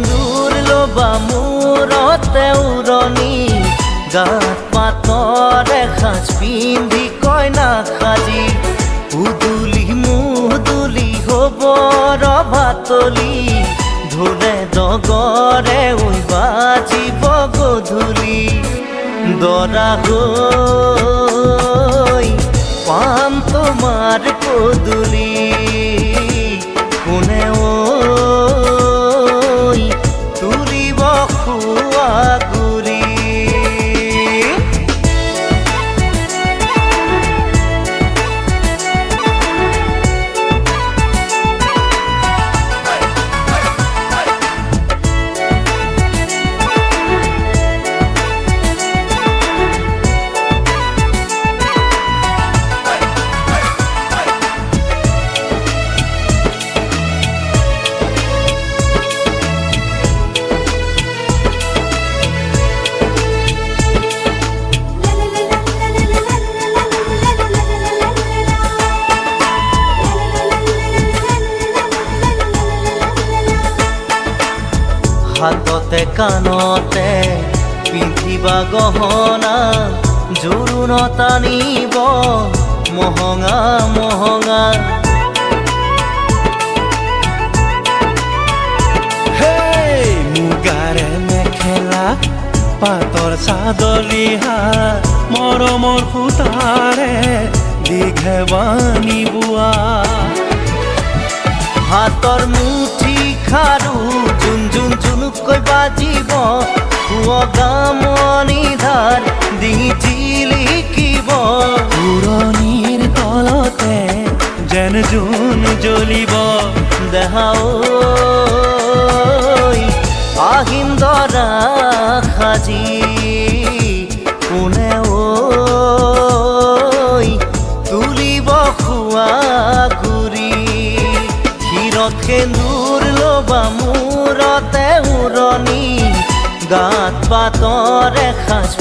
সেন্দুৰ লবা মূৰতে উৰণি গাত পাতৰ এসাঁজ পিন্ধি কইনা সাজি উদুলি মুদুলি হ'ব ৰভাতলি ঢোলে ডগৰে ঐ বাজিব গধূলি দৰা হৈ পাম তোমাৰ পদূলি কোনে ঐ তুলিব খোৱা গুৰি হাততে কাণতে পিন্ধিবা গহনা জোৰোণ টানিব মহঙা মহঙা মুগাৰে মেখেলা পাতৰ চাদৰ ৰিহা মৰমৰ সূতাৰে দীঘে বানি বোৱা হাতৰ মুঠি খাৰু জুন জুন জুনুকৈ বাজিব গামনি ধাৰ ডিঙি জিলিকিব পুৰণিৰ তলতে যেন জোন জ্বলিব দেহা ঐ আহিম দৰা সাজি কোনে ঐ তুলিব খোৱা গুৰি শিৰত সেন্দুৰ লবা মূৰতে উৰণি গাত পাতৰ এসাঁজ